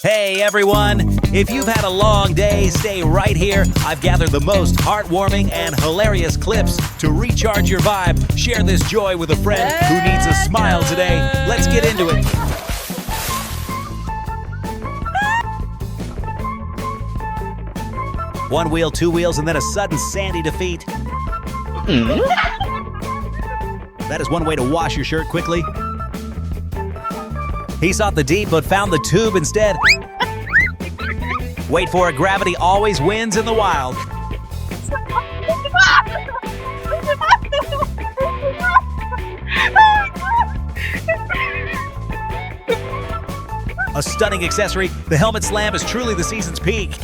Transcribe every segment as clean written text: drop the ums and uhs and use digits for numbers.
Hey everyone, if you've had a long day, stay right here. I've gathered the most heartwarming and hilarious clips to recharge your vibe. Share this joy with a friend who needs a smile today. Let's get into it. One wheel, two wheels, and then a sudden sandy defeat. That is one way to wash your shirt quickly. He sought the deep but found the tube instead. Wait for it, gravity always wins in the wild. A stunning accessory, the helmet slam is truly the season's peak.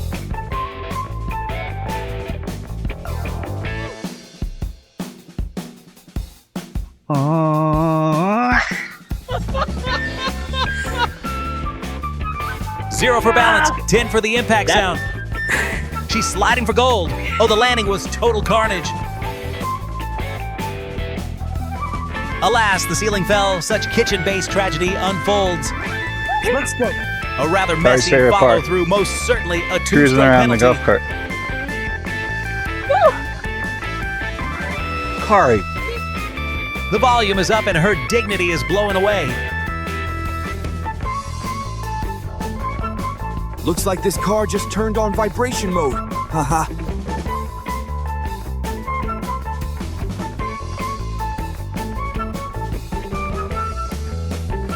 Zero for balance, 10 for the impact sound. She's sliding for gold. Oh, the landing was total carnage. Alas, the ceiling fell. Such kitchen-based tragedy unfolds. Let's go. A rather messy follow-through, most certainly a two-stroke Cruising around penalty. the golf cart. Kari. The volume is up and her dignity is blowing away. Looks like this car just turned on vibration mode. Haha.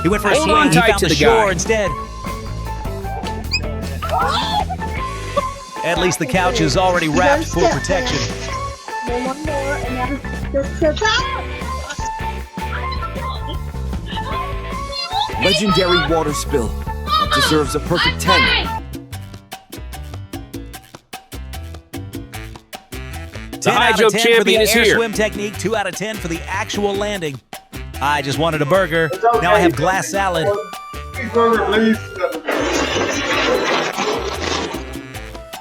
He went for a Hold swing, on he tight found to the the shore guy. instead. At least the couch is already wrapped for protection. One more, and then just Legendary water spill. That deserves a perfect 10. 10 high out of jump 10 for the champion is air here. swim technique, 2 out of 10 for the actual landing. I just wanted a burger. Now I have glass salad.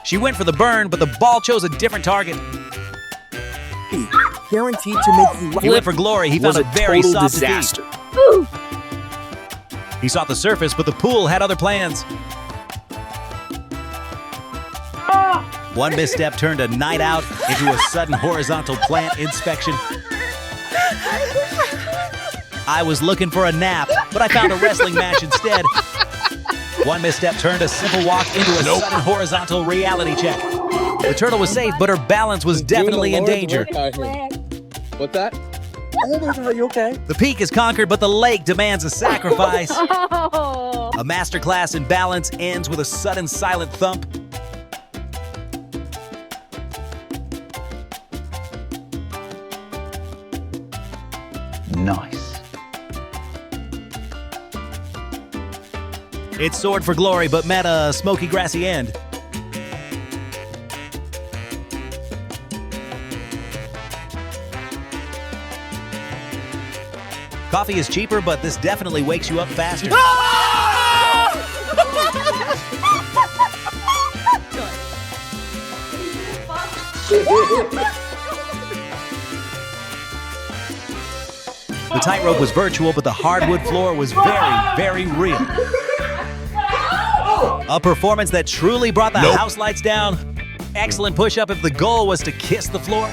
She went for the burn, but the ball chose a different target. Guaranteed to make you He went for glory. He found was a a very total soft disaster. defeat. He sought the surface, but the pool had other plans. One misstep turned a night out into a sudden horizontal plant inspection. I was looking for a nap, but I found a wrestling match instead. One misstep turned a simple walk into a sudden horizontal reality check. The turtle was safe, but her balance was definitely in danger. What's that? Oh my god, you okay? The peak is conquered, but the lake demands a sacrifice. Oh. A masterclass in balance ends with a sudden silent thump. Nice. It soared for glory, but met a smoky, grassy end. Coffee is cheaper, but this definitely wakes you up faster. The tightrope was virtual, but the hardwood floor was very, very real. A performance that truly brought the house lights down. Excellent push-up if the goal was to kiss the floor.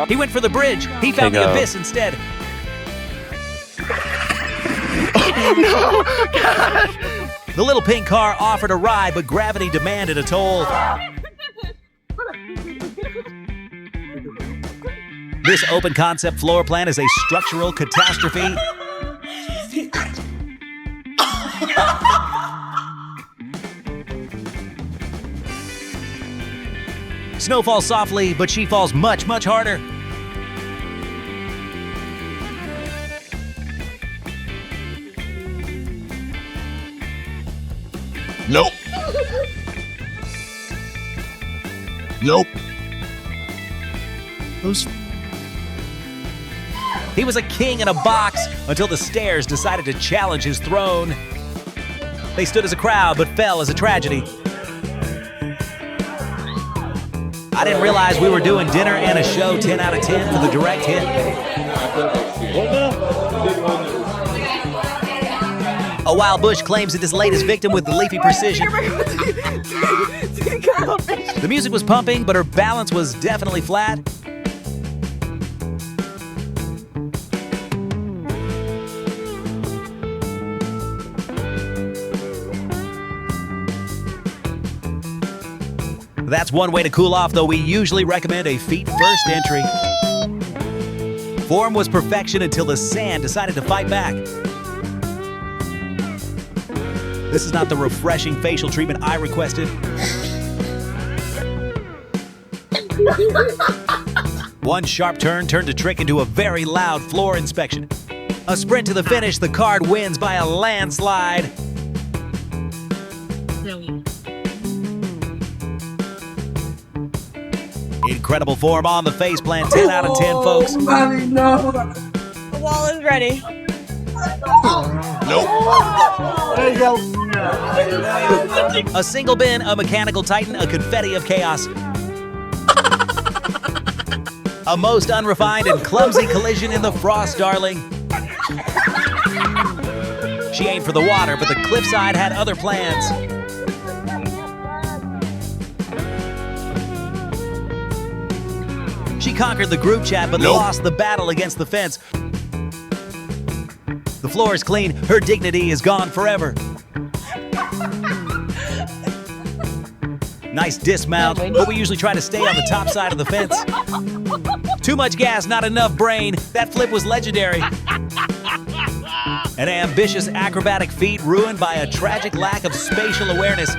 He went for the bridge. He found the abyss instead. The little pink car offered a ride, but gravity demanded a toll. This open concept floor plan is a structural catastrophe. Snow falls softly, but she falls much, much harder. Nope. Nope. He was a king in a box until the stairs decided to challenge his throne. They stood as a crowd, but fell as a tragedy. I didn't realize we were doing dinner and a show 10 out of 10 for the direct hit. A wild bush claims it has laid his victim with leafy precision. The music was pumping, but her balance was definitely flat. That's one way to cool off, though we usually recommend a feet-first entry. Form was perfection until the sand decided to fight back. This is not the refreshing facial treatment I requested. One sharp turn turned a trick into a very loud floor inspection. A sprint to the finish, the card wins by a landslide. Incredible form on the face plant, 10 out of 10, folks. Mommy, no. The wall is ready. Nope. There you go. A single bin, a mechanical titan, a confetti of chaos. A most unrefined and clumsy collision in the frost, darling. She aimed for the water, but the cliffside had other plans. She conquered the group chat, but lost the battle against the fence. The floor is clean, her dignity is gone forever. Nice dismount, but we usually try to stay on the top side of the fence. Too much gas, not enough brain. That flip was legendary. An ambitious acrobatic feat ruined by a tragic lack of spatial awareness.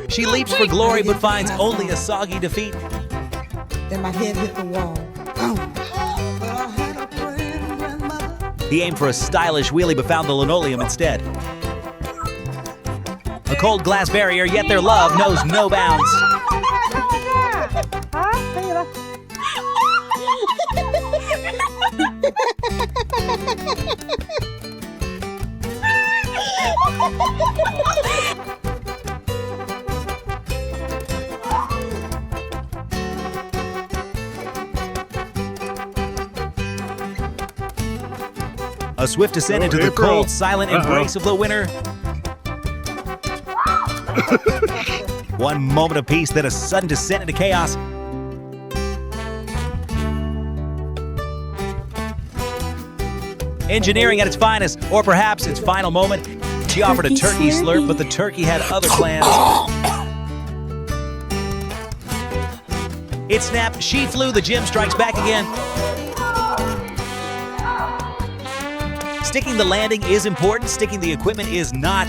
She leaps for glory but finds only a soggy defeat. Then my head hit the wall. He aimed for a stylish wheelie but found the linoleum instead. A cold glass barrier, yet their love knows no bounds. A swift descent into the cold, silent embrace of the winter. One moment of peace, then a sudden descent into chaos. Engineering at its finest, or perhaps its final moment. She offered a turkey slurp, but the turkey had other plans. It snapped, she flew, the gym strikes back again. Sticking the landing is important, sticking the equipment is not.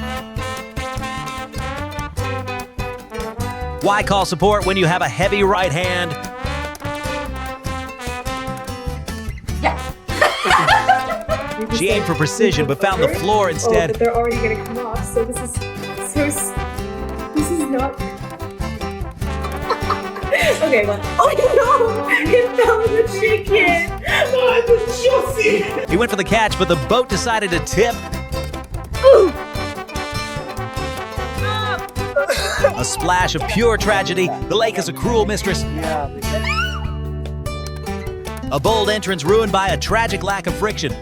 Why call support when you have a heavy right hand? She aimed for precision but found the floor instead. Oh, but they're already gonna come off, so this is not. Okay, well. Oh no! It fell in the chicken! He went for the catch, but the boat decided to tip. A splash of pure tragedy. The lake is a cruel mistress. A bold entrance ruined by a tragic lack of friction.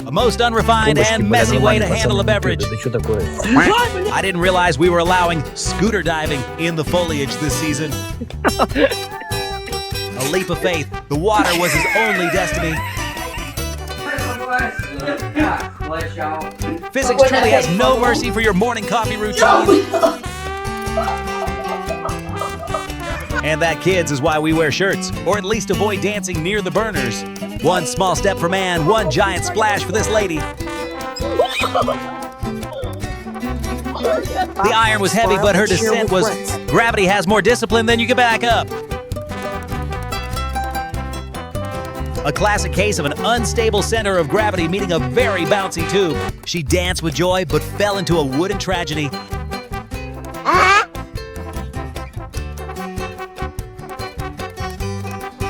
A most unrefined and messy way to handle a beverage. I didn't realize we were allowing scooter diving in the foliage this season. A leap of faith. The water was his only destiny. Physics truly has no mercy for your morning coffee routine. And that, kids, is why we wear shirts, or at least avoid dancing near the burners. One small step for man, one giant splash for this lady. The iron was heavy, but her descent was... Gravity has more discipline than you can back up. A classic case of an unstable center of gravity meeting a very bouncy tube. She danced with joy, but fell into a wooden tragedy.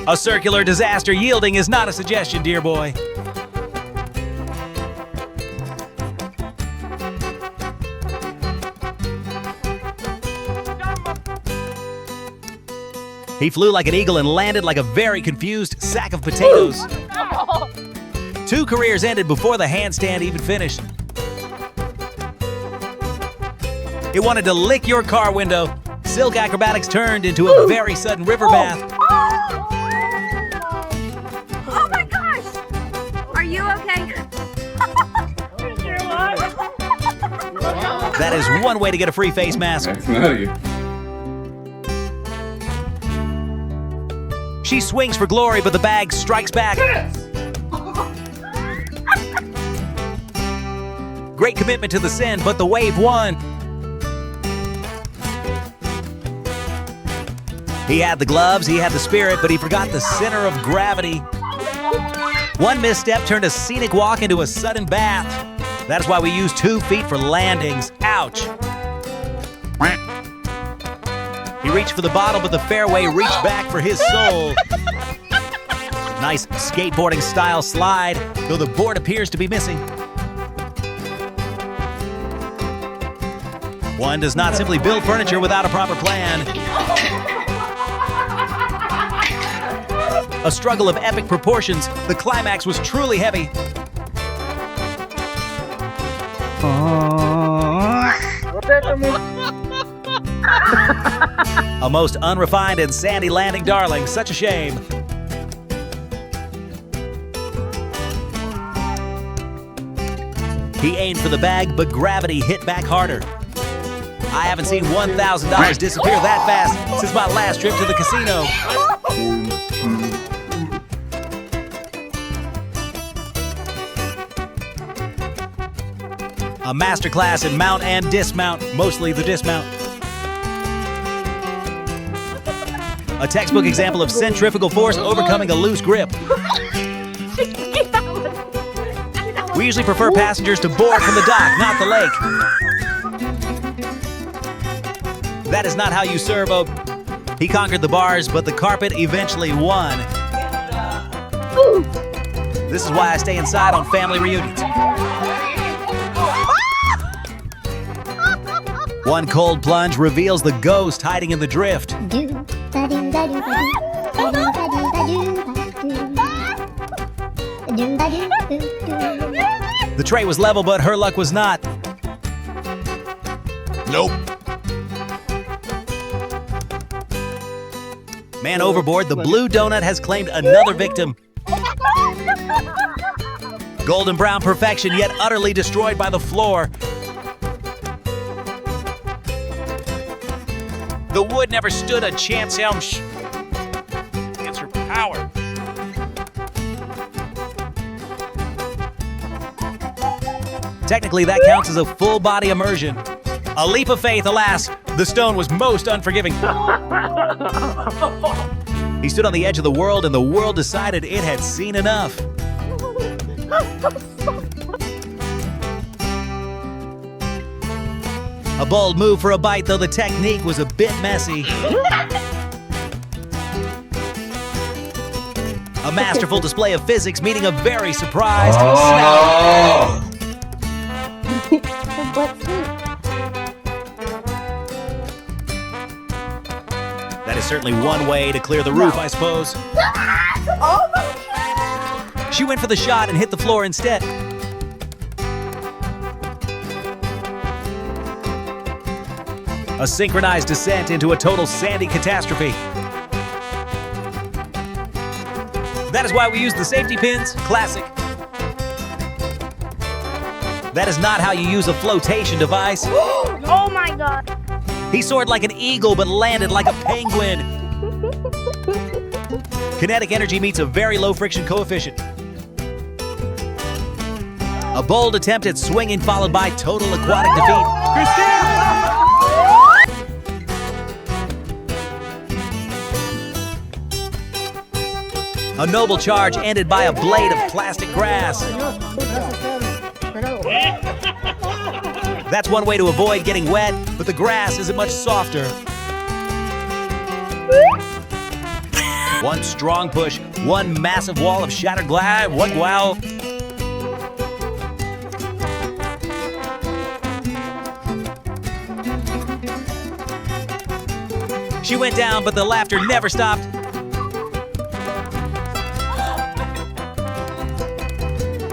A circular disaster yielding is not a suggestion, dear boy. He flew like an eagle and landed like a very confused sack of potatoes. 2 careers ended before the handstand even finished. It wanted to lick your car window. Silk acrobatics turned into a very sudden river bath. Oh my gosh! Are you okay? That is one way to get a free face mask. She swings for glory, but the bag strikes back. Great commitment to the sin, but the wave won. He had the gloves, he had the spirit, but he forgot the center of gravity. One misstep turned a scenic walk into a sudden bath. That is why we use 2 feet for landings. Ouch. He reached for the bottle, but the fairway reached back for his soul. Nice skateboarding style slide, though the board appears to be missing. One does not simply build furniture without a proper plan. A struggle of epic proportions, the climax was truly heavy. A most unrefined and sandy landing, darling. Such a shame. He aimed for the bag, but gravity hit back harder. I haven't seen $1,000 disappear that fast since my last trip to the casino. A masterclass in mount and dismount, mostly the dismount. A textbook example of centrifugal force overcoming a loose grip. We usually prefer passengers to board from the dock, not the lake. That is not how you serve a... He conquered the bars, but the carpet eventually won. This is why I stay inside on family reunions. One cold plunge reveals the ghost hiding in the drift. The tray was level, but her luck was not. Nope. Man overboard, the blue donut has claimed another victim. Golden brown perfection, yet utterly destroyed by the floor. The wood never stood a chance against her power. Technically, that counts as a full body immersion. A leap of faith, alas, the stone was most unforgiving. He stood on the edge of the world, and the world decided it had seen enough. A bold move for a bite, though the technique was a bit messy. A masterful display of physics meeting a very surprised Snout. That is certainly one way to clear the roof, I suppose. She went for the shot and hit the floor instead. A synchronized descent into a total sandy catastrophe. That is why we use the safety pins. Classic. That is not how you use a flotation device. Oh my god. He soared like an eagle but landed like a penguin. Kinetic energy meets a very low friction coefficient. A bold attempt at swinging followed by total aquatic defeat. Christine! A noble charge ended by a blade of plastic grass. That's one way to avoid getting wet, but the grass isn't much softer. One strong push, one massive wall of shattered glass. What wow. She went down, but the laughter never stopped.